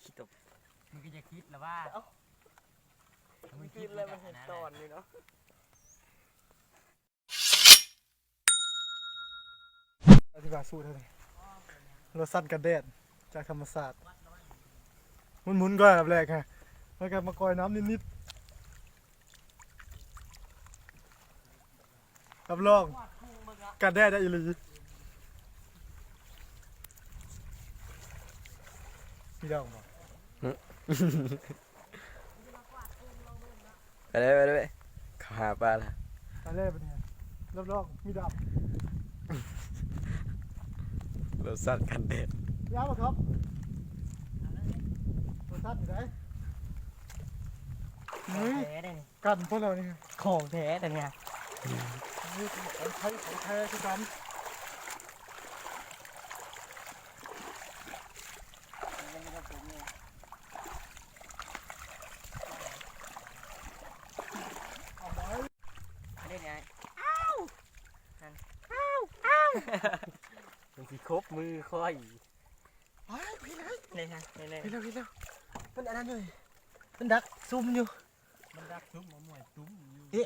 คิดตบมึงก็จะคิดแล้วว่ามึงคิดอะไรมันเห็นตอนนี่เนาะอธิบายสูตรเลยรสสั้นกันแดดจากธรรมศาสตร์หมุนๆก่อนแบบแรกฮะแล้วก็มากอยน้ำนิดๆรับรองกันแดดได้อีหลีมีดาวมั้ง ไปเลยเขาหาปลาละ กันแดดเป็นไงรับรองมีดาว รสสัตว์กันแดด ยาวป่ะครับรสสั้นอยู่ไหน ของแท้ได้นี่ กันพวกเรานี่ ของแท้แต่เนี่ย นี่ของไทยของแท้ที่กัน เล่นไงอ้าวมันสิครบมือค่อยนี่ฮะนี่ เห็นแล้วมันอันนั้นเลยมันดักซุ่มอยู่ มันรักซุ้มมะม่วงซุ้มอยู่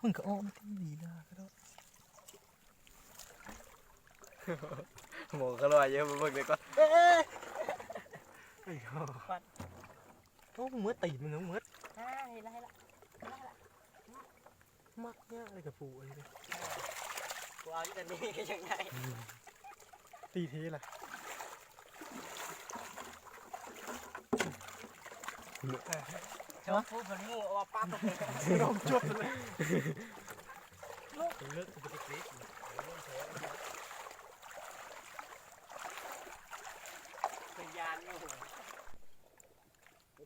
มันก็ออกมาที่ดีนะก็ได้ หมูก็ลอยเยอะมาเบิ่งเลยก็ ไอ้ห่าโอ้เมื่อตีมันน้องเมื่อ ให้ละ มักเนี่ยอะไรกับปูอะไรเนี่ย กูเอาอยู่แต่นี่ก็ยังไง ตีเทล่ะ ชอบพูดมันงูเอาปั๊บ ลองจบเลย เลิกจะไปคลิปเป็นยานอยู่ กระ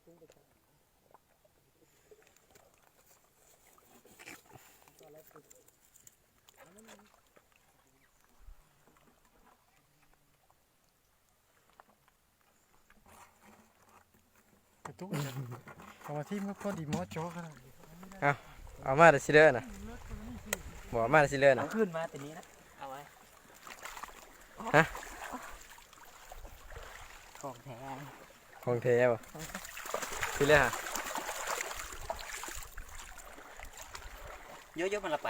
ตุ้นเอามาที่มันก็ดีมอจ่อขนาดนี้ เอามาแต่ซิเลอร์นะบอกมาแต่ซิเลอร์นะ เอาขึ้นมาแต่นี้นะเอาไว้ ฮะ ของแท้ ของแท้ป่ะซิเลอร์ฮะ เยอะๆมันละไป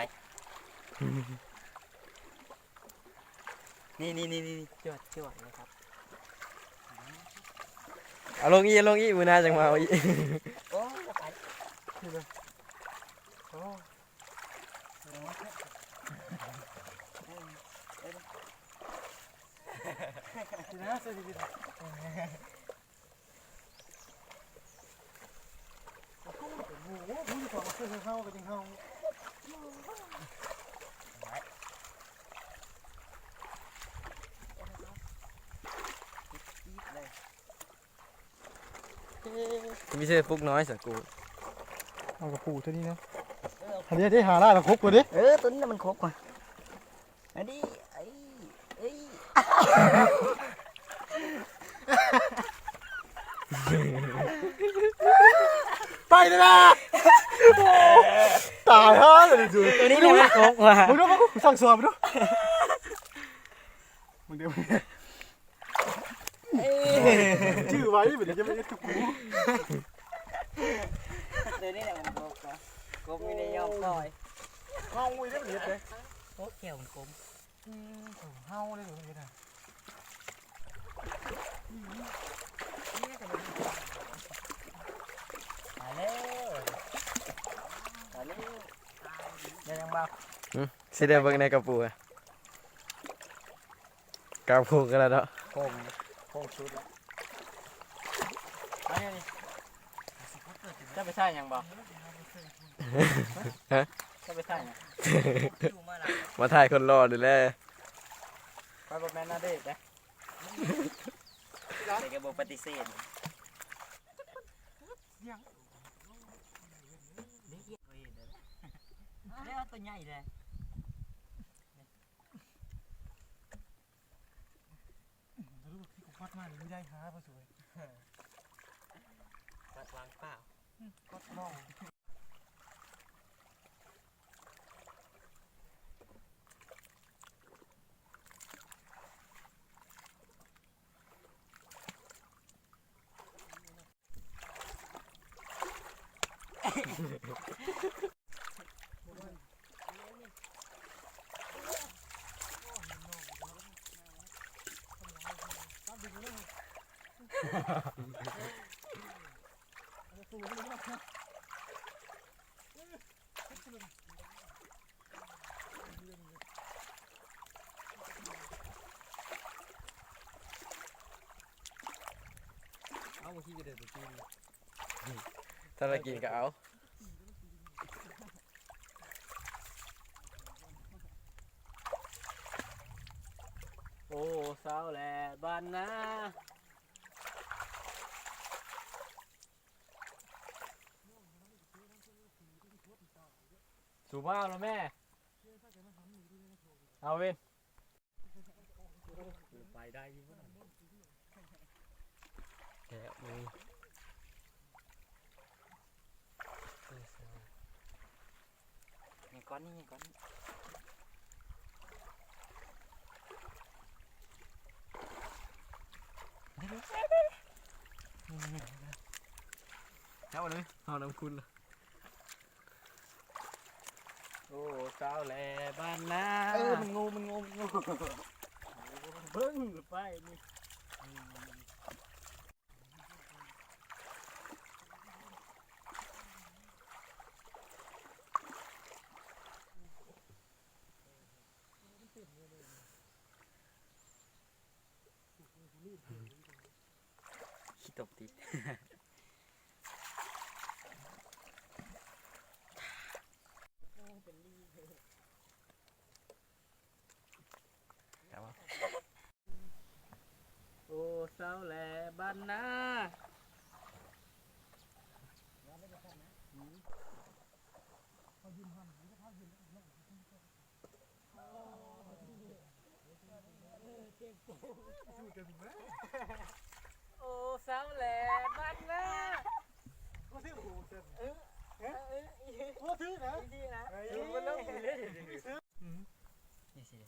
นี่จวดนะครับ เอาลงอีมือหน้าจังมาเอาอี โอ้ละไป นี่เลยโอ้ดีนะสวัสดีนะโอ้โหผู้ที่ของเสื้อเข้ากันจริงเข้ามีเสื้อฟุกน้อยสักกู เอากระปูตัวนี้นะอันนี้ได้หาล่าแล้วครบกว่าดิ ตัวนี้มันครบกว่าอันนี้เอ้ย ไปเลยนะตายฮะเลยจู ตัวนี้มันครบกว่า มึงดูมึงสั่งสอบดูมึงเดี๋ยวชื่อไว้เหมือนจะไม่ได้ถูกกู ตัวนี้แหละมันครบกว่าครบไม่ได้ยอมปล่อย เฮาไว้ได้เหมือนเลย โคตรเขียวมันคม เฮาได้เหมือนกัน ตายแล้วได้ยังบ้า ซิเลอร์เบิ่งในกระปูอะกระปูกันแล้วเนาะ โค้งชุดแล้วอันนี้จะไปใช่ยังบ้าจะไปใช่ยัง มาถ่ายคนรอดูแล ไปบอกแม่นาเดชไปเด็กกระบอกปฏิเสธได้เอาตัวใหญ่เลย รู้ที่กูพัดมาไม่ได้หาพอสวย วัดวางเปล่า พัดน่อง เอาขี้กระเด็นไปกิน ถ้าเรากินก็เอา โอ้สาวแหล่บ้านนาสูบบ้าแล้วแม่เอาเว้นไปได้ยิ่งกว่านั้น แกะมือ นี่ก้อนนี่ก้อนนี่เอาเลยเอาน้ำคุณเลยโอ้สาวแหล่บ้านนามันงูเบิ้งไปนี่ขี้ตบติดโอ้สาวแหล่บ้านนาโอ้สาวแหล่บ้านนา ว่าถือโอ้โหเจ็ด นี่ ว่าถือนะ นะมันเริ่มมีเลยนี่สิ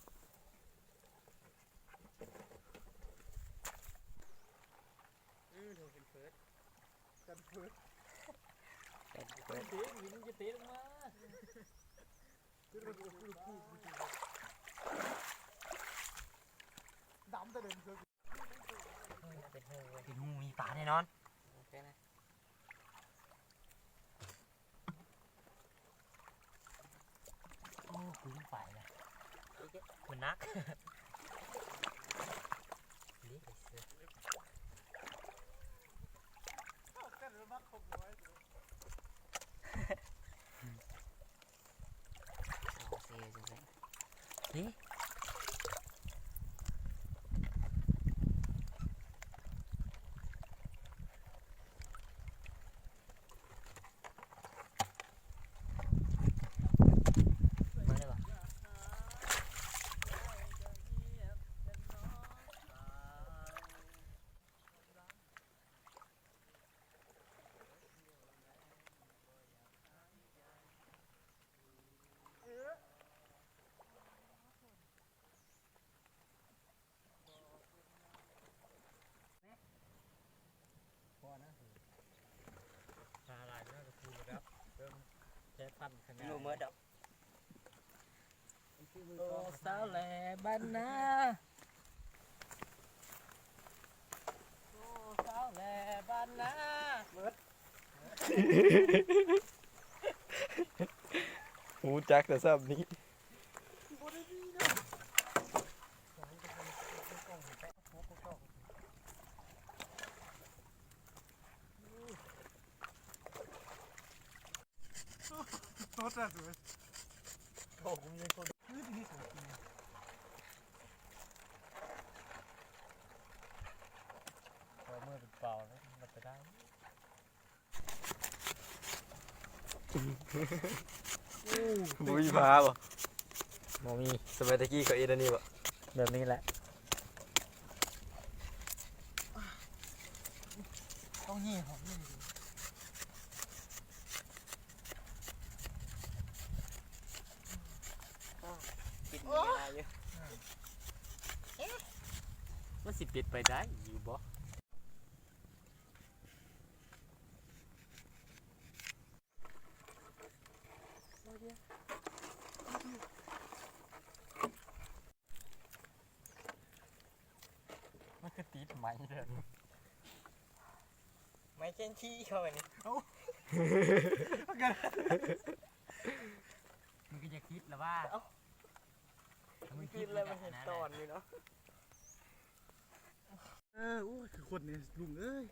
ดูเป็นเฟิร์ส กันเพิด เฟิร์สเตะหญิงจะเตะลงมา คือมันกูขี้ดำแต่เดินเพิด เป็นหูมีปลาแน่นอนโอเคนะโอ้กูต้องไปนะมันนักนี่ไอ้เสือ กันเลยมักขบไว้ เอาเสือจังเลยนี่มาได้ปะปลาลายน่าจะคูนะครับเริ่มแค่พันขนาด ดูเมื่อดอก โอ้สาวแหล่บ้านนาโอ้สาวแหล่บ้านนา หูจักแต่ซับนี้ โต๊ะแต่สวย โอ้ผมยังคน นี่ที่สวย พอมือเป็นเปล่าแล้วมันไปได้ บุยพาบ่มอมีสมัยตะกี้เขาเอ็นอันนี้บ่ แบบนี้แหละต้องเหี้ยหอมนี่กินอะไรอยู่มันสิปิดไปได้อยู่บ่ เด้อ ไม่เช่นขี้เข้าไปนี่ มึงก็จะคิดแล้วว่า มันกินแล้วมันเห็นตอนนี่เนาะ อู้คือคนนี่ลุงเอ้ย